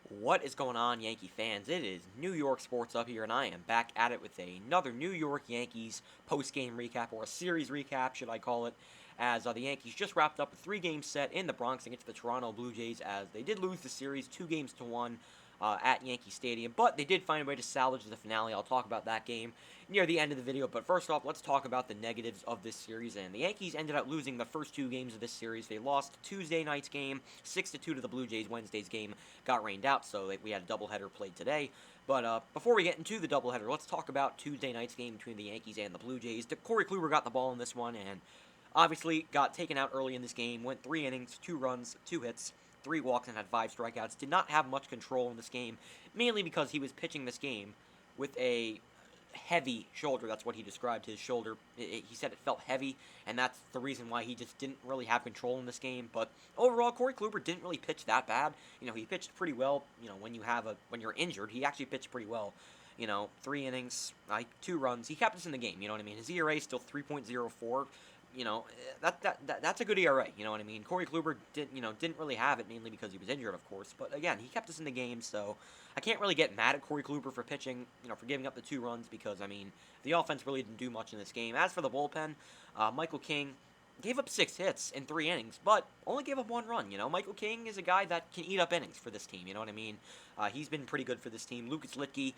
What is going on, Yankee fans? It is New York Sports Up here, and I am back at it with another New York Yankees post-game recap, or a series recap, should I call it, as the Yankees just wrapped up a three-game set in the Bronx against the Toronto Blue Jays, as they did lose the series 2-1 at Yankee Stadium, but they did find a way to salvage the finale. I'll talk about that game near the end of the video, but first off, let's talk about the negatives of this series, and the Yankees ended up losing the first two games of this series. They lost Tuesday night's game 6-2 to the Blue Jays. Wednesday's game got rained out, so we had a doubleheader played today. But before we get into the doubleheader, let's talk about Tuesday night's game between the Yankees and the Blue Jays. Corey Kluber got the ball in this one, and obviously got taken out early in this game. Went 3 innings, 2 runs, 2 hits, 3 walks, and had 5 strikeouts. Did not have much control in this game, mainly because he was pitching this game with a heavy shoulder. That's what he described his shoulder. He said it felt heavy, and that's the reason why he just didn't really have control in this game. But overall, Corey Kluber didn't really pitch that bad. He pitched pretty well. When you're injured, he actually pitched pretty well. 3 innings, 2 runs. He kept us in the game. You know what I mean? His ERA is still 3.04. That's a good ERA. You know what I mean? Corey Kluber didn't really have it, mainly because he was injured, of course. But again, he kept us in the game, so I can't really get mad at Corey Kluber for pitching, for giving up the 2 runs, because the offense really didn't do much in this game. As for the bullpen, Michael King gave up 6 hits in 3 innings, but only gave up 1 run. Michael King is a guy that can eat up innings for this team. You know what I mean? He's been pretty good for this team. Lucas Litke,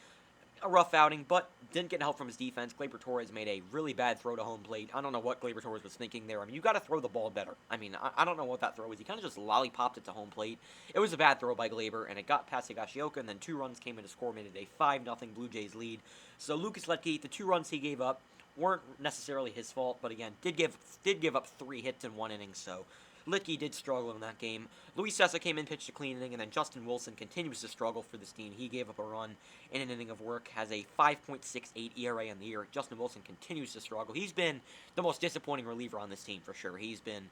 a rough outing, but didn't get help from his defense. Gleyber Torres made a really bad throw to home plate. I don't know what Gleyber Torres was thinking there. You got to throw the ball better. I don't know what that throw was. He kind of just lollipopped it to home plate. It was a bad throw by Gleyber, and it got past Higashioka, and then 2 runs came in to score, made it a 5-0 Blue Jays lead. So Lucas Letke, the 2 runs he gave up weren't necessarily his fault, but again, did give up 3 hits in 1 inning, so Litke did struggle in that game. Luis Sessa came in, pitched a clean inning, and then Justin Wilson continues to struggle for this team. He gave up a run in an inning of work, has a 5.68 ERA in the year. Justin Wilson continues to struggle. He's been the most disappointing reliever on this team for sure. He's been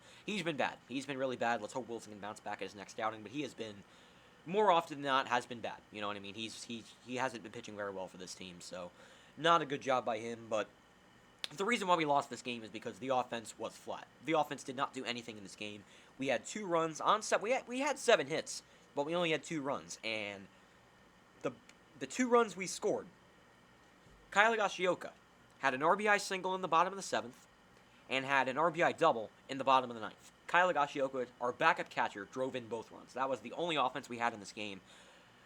bad. He's been really bad. Let's hope Wilson can bounce back at his next outing, but he has been, more often than not, has been bad. You know what I mean? He hasn't been pitching very well for this team, so not a good job by him, but the reason why we lost this game is because the offense was flat. The offense did not do anything in this game. We had 2 runs on set. We had 7 hits, but we only had 2 runs. And the 2 runs we scored, Kyle Higashioka had an RBI single in the bottom of the 7th and had an RBI double in the bottom of the 9th. Kyle Higashioka, our backup catcher, drove in both runs. That was the only offense we had in this game.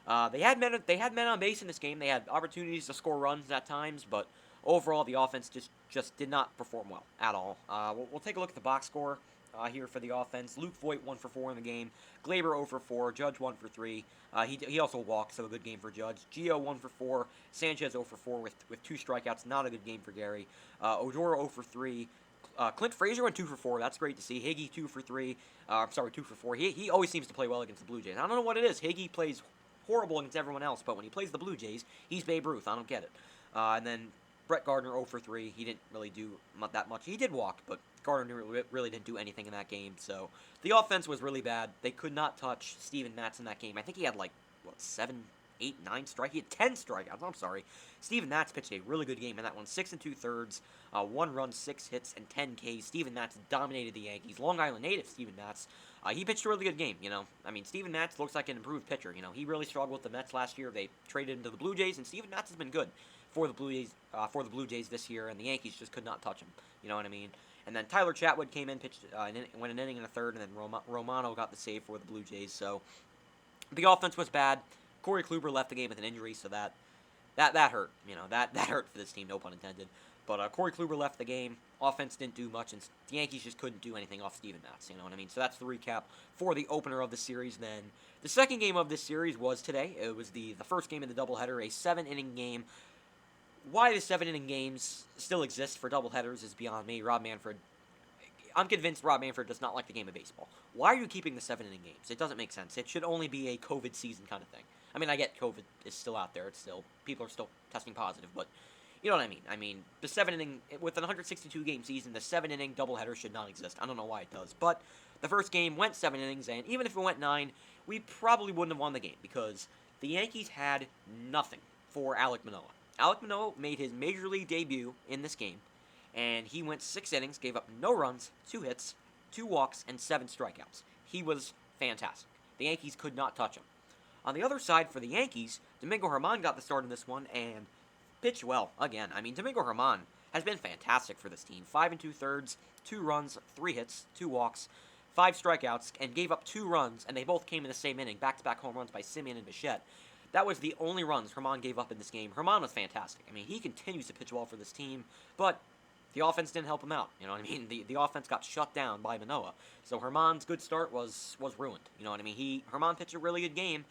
They had men on base in this game. They had opportunities to score runs at times, but overall, the offense just did not perform well at all. We'll take a look at the box score here for the offense. Luke Voigt 1 for 4 in the game. Gleyber 0 for 4. Judge 1 for 3. He also walked, so a good game for Judge. Gio 1 for 4. Sanchez 0 for 4 with 2 strikeouts. Not a good game for Gary. Odor 0 for 3. Clint Frazier went 2 for 4. That's great to see. Higgy 2 for 3. 2 for 4. He always seems to play well against the Blue Jays. I don't know what it is. Higgy plays horrible against everyone else, but when he plays the Blue Jays, he's Babe Ruth. I don't get it. And then Brett Gardner 0 for 3. He didn't really do that much. He did walk, but Gardner really didn't do anything in that game. So the offense was really bad. They could not touch Steven Matz in that game. I think he had 7, 8, 9 strikeouts. He had 10 strikeouts. I'm sorry. Steven Matz pitched a really good game in that one. 6 2/3, 1 run, 6 hits, and 10 Ks. Steven Matz dominated the Yankees. Long Island native Steven Matz. He pitched a really good game. Steven Matz looks like an improved pitcher. He really struggled with the Mets last year. They traded him to the Blue Jays, and Steven Matz has been good for the Blue Jays this year, and the Yankees just could not touch him. You know what I mean? And then Tyler Chatwood came in, pitched, went an inning and a third, and then Romano got the save for the Blue Jays. So the offense was bad. Corey Kluber left the game with an injury, so that hurt. That hurt for this team, no pun intended. But Corey Kluber left the game. Offense didn't do much, and the Yankees just couldn't do anything off Steven Matz. You know what I mean? So that's the recap for the opener of the series. Then the second game of this series was today. It was the first game in the doubleheader, a 7-inning game. Why the 7-inning games still exist for doubleheaders is beyond me. I'm convinced Rob Manfred does not like the game of baseball. Why are you keeping the 7-inning games? It doesn't make sense. It should only be a COVID season kind of thing. I get COVID is still out there. People are still testing positive, but you know what I mean. The 7-inning, with an 162-game season, the 7-inning doubleheader should not exist. I don't know why it does, but the first game went 7 innings, and even if it went 9, we probably wouldn't have won the game because the Yankees had nothing for Alec Manila. Alec Manila made his major league debut in this game, and he went 6 innings, gave up no runs, 2 hits, 2 walks, and 7 strikeouts. He was fantastic. The Yankees could not touch him. On the other side for the Yankees, Domingo Germán got the start in this one and pitched well again. I mean, Domingo Germán has been fantastic for this team. 5 2/3, 2 runs, 3 hits, 2 walks, 5 strikeouts, and gave up 2 runs, and they both came in the same inning. Back-to-back home runs by Simeon and Bichette. That was the only runs Germán gave up in this game. Germán was fantastic. I mean, he continues to pitch well for this team, but the offense didn't help him out. You know what I mean? The offense got shut down by Manoah. So Germán's good start was ruined. You know what I mean? Germán pitched a really good game.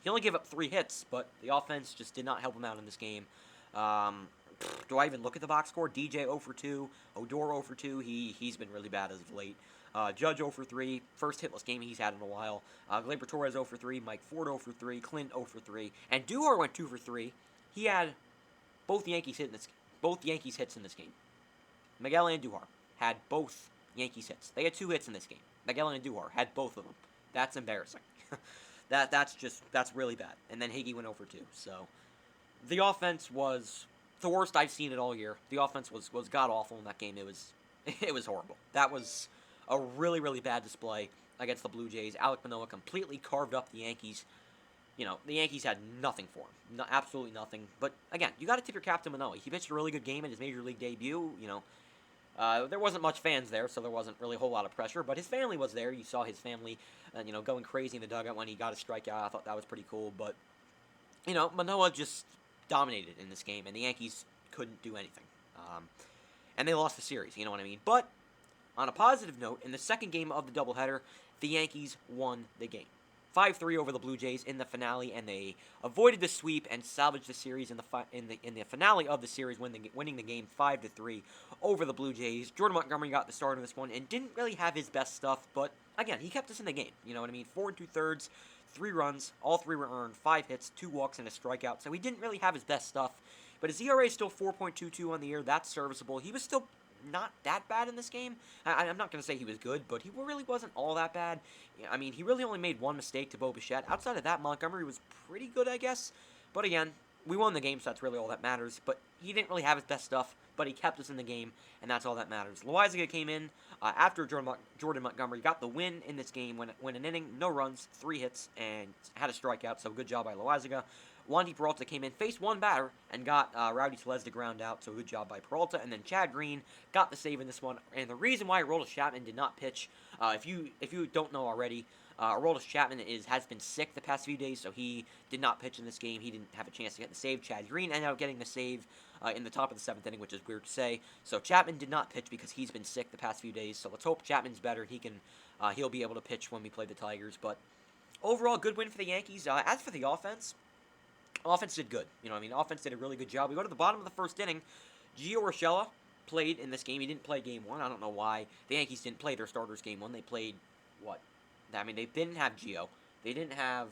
He only gave up 3 hits, but the offense just did not help him out in this game. Do I even look at the box score? DJ 0 for 2, Odor 0 for 2. He's been really bad as of late. Judge 0 for 3, first hitless game he's had in a while. Gleyber Torres 0 for 3, Mike Ford 0 for 3, Clint 0 for 3, and Duhar went 2 for 3. He had both Yankees hits in this game. Miguel Andujar had both Yankees hits. They had 2 hits in this game. Miguel Andujar had both of them. That's embarrassing. That's really bad. And then Higgy went 0 for 2. So the offense was the worst I've seen it all year. The offense was god awful in that game. It was horrible. That was a really, really bad display against the Blue Jays. Alec Manila completely carved up the Yankees. You know, the Yankees had nothing for him. No, absolutely nothing. But again, you got to tip your cap to Manoah. He pitched a really good game in his major league debut. You know, there wasn't much fans there, so there wasn't really a whole lot of pressure. But his family was there. You saw his family, going crazy in the dugout when he got a strikeout. I thought that was pretty cool. But Manoah just dominated in this game, and the Yankees couldn't do anything. And they lost the series. You know what I mean? But on a positive note, in the second game of the doubleheader, the Yankees won the game. 5-3 over the Blue Jays in the finale, and they avoided the sweep and salvaged the series in the finale of the series, winning the game 5-3 over the Blue Jays. Jordan Montgomery got the start of this one and didn't really have his best stuff, but again, he kept us in the game. You know what I mean? 4 2/3, 3 runs, all 3 were earned, 5 hits, 2 walks, and a strikeout. So he didn't really have his best stuff, but his ERA is still 4.22 on the year. That's serviceable. He was still not that bad in this game. I'm not going to say he was good, but he really wasn't all that bad. I mean, he really only made one mistake to Bo Bichette. Outside of that, Montgomery was pretty good, I guess. But again, we won the game, so that's really all that matters. But he didn't really have his best stuff, but he kept us in the game, and that's all that matters. Loaizaga came in after Jordan Montgomery got the win in this game, went an inning, no runs, 3 hits, and had a strikeout, so good job by Loaizaga. Wandy Peralta came in, faced one batter, and got Rowdy Tellez to ground out, so good job by Peralta. And then Chad Green got the save in this one. And the reason why Aroldis Chapman did not pitch, if you don't know already, Aroldis Chapman has been sick the past few days, so he did not pitch in this game. He didn't have a chance to get the save. Chad Green ended up getting the save in the top of the 7th inning, which is weird to say. So Chapman did not pitch because he's been sick the past few days. So let's hope Chapman's better. He'll be able to pitch when we play the Tigers. But overall, good win for the Yankees. As for the offense did good. You know what I mean? Offense did a really good job. We go to the bottom of the 1st inning. Gio Urshela played in this game. He didn't play game 1. I don't know why. The Yankees didn't play their starters game 1. They played, what? I mean, they didn't have Gio. They didn't have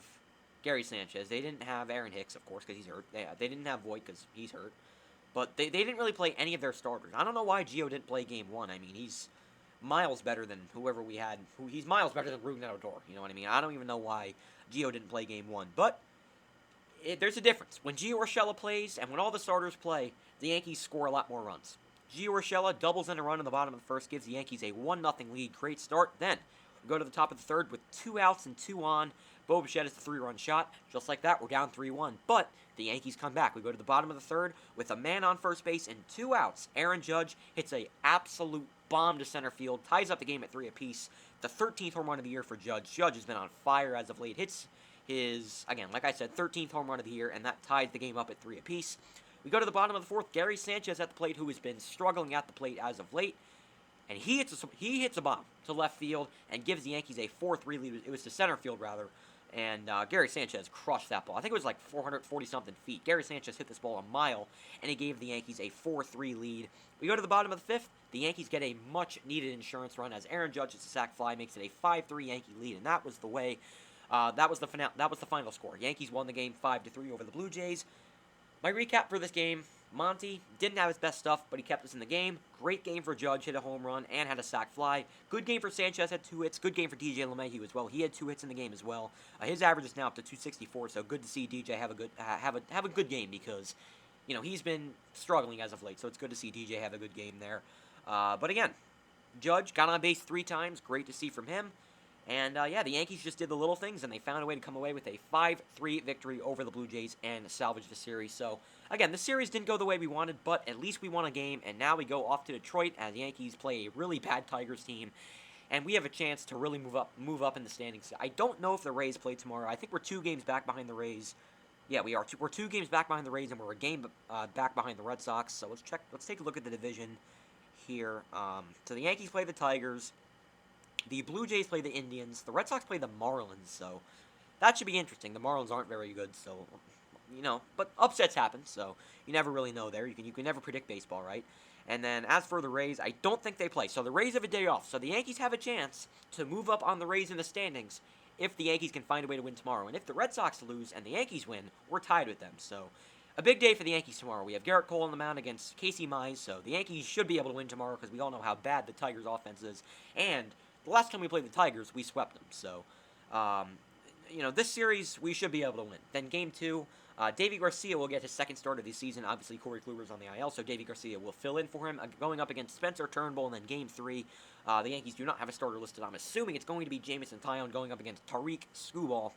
Gary Sanchez. They didn't have Aaron Hicks, of course, because he's hurt. They didn't have Voit because he's hurt. But they didn't really play any of their starters. I don't know why Gio didn't play game 1. I mean, he's miles better than whoever we had. He's miles better than Rougned Odor. You know what I mean? I don't even know why Gio didn't play game 1. But there's a difference. When Gio Urshela plays and when all the starters play, the Yankees score a lot more runs. Gio Urshela doubles in a run in the bottom of the 1st, gives the Yankees a 1-0 lead. Great start. Then we go to the top of the 3rd with 2 outs and 2 on. Bo Bichette is the 3-run shot. Just like that, we're down 3-1. But the Yankees come back. We go to the bottom of the 3rd with a man on first base and 2 outs. Aaron Judge hits a absolute bomb to center field, ties up the game at 3 apiece. The 13th home run of the year for Judge. Judge has been on fire as of late. Hits his, again, like I said, 13th home run of the year, and that tied the game up at 3 apiece. We go to the bottom of the 4th. Gary Sanchez at the plate, who has been struggling at the plate as of late. And he hits a bomb to left field and gives the Yankees a 4-3 lead. It was to center field, rather. And Gary Sanchez crushed that ball. I think it was like 440-something feet. Gary Sanchez hit this ball a mile, and he gave the Yankees a 4-3 lead. We go to the bottom of the 5th. The Yankees get a much-needed insurance run as Aaron Judge hits a sac fly, makes it a 5-3 Yankee lead. And that was the way. That was the final score. Yankees won the game 5-3 over the Blue Jays. My recap for this game: Monty didn't have his best stuff, but he kept us in the game. Great game for Judge, hit a home run and had a sac fly. Good game for Sanchez, had 2 hits. Good game for DJ LeMahieu as well. He had 2 hits in the game as well. His average is now up to 264, so good to see DJ have a good game because, he's been struggling as of late. So it's good to see DJ have a good game there. But again, Judge got on base 3 times. Great to see from him. And, yeah, the Yankees just did the little things, and they found a way to come away with a 5-3 victory over the Blue Jays and salvage the series. So, again, the series didn't go the way we wanted, but at least we won a game, and now we go off to Detroit as the Yankees play a really bad Tigers team, and we have a chance to really move up in the standings. I don't know if the Rays play tomorrow. I think we're 2 games back behind the Rays. Yeah, we are. We're 2 games back behind the Rays, and we're a game back behind the Red Sox. So let's check. Let's take a look at the division here. So the Yankees play the Tigers. The Blue Jays play the Indians. The Red Sox play the Marlins, so that should be interesting. The Marlins aren't very good, so, but upsets happen, so you never really know there. You can never predict baseball, right? And then as for the Rays, I don't think they play. So the Rays have a day off. So the Yankees have a chance to move up on the Rays in the standings if the Yankees can find a way to win tomorrow. And if the Red Sox lose and the Yankees win, we're tied with them. So a big day for the Yankees tomorrow. We have Garrett Cole on the mound against Casey Mize, so the Yankees should be able to win tomorrow because we all know how bad the Tigers' offense is. And the last time we played the Tigers, we swept them. So, this series, we should be able to win. Then Game 2, Davy Garcia will get his second start of the season. Obviously, Corey Kluber's on the IL, so Davy Garcia will fill in for him, going up against Spencer Turnbull. And then Game 3, the Yankees do not have a starter listed. I'm assuming it's going to be Jamison Tyone going up against Tariq Skubal.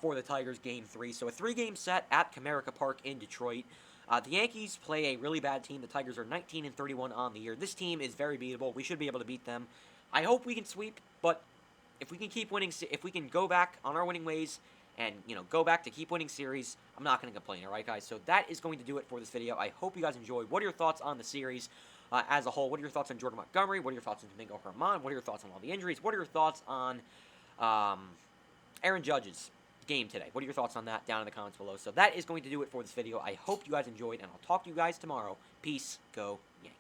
For the Tigers, Game 3. So a 3-game set at Comerica Park in Detroit. The Yankees play a really bad team. The Tigers are 19-31 on the year. This team is very beatable. We should be able to beat them. I hope we can sweep, but if we can keep winning, if we can go back on our winning ways and, go back to keep winning series, I'm not going to complain, all right, guys? So that is going to do it for this video. I hope you guys enjoyed. What are your thoughts on the series as a whole? What are your thoughts on Jordan Montgomery? What are your thoughts on Domingo Germán? What are your thoughts on all the injuries? What are your thoughts on Aaron Judge's game today? What are your thoughts on that down in the comments below? So that is going to do it for this video. I hope you guys enjoyed, and I'll talk to you guys tomorrow. Peace. Go Yankees.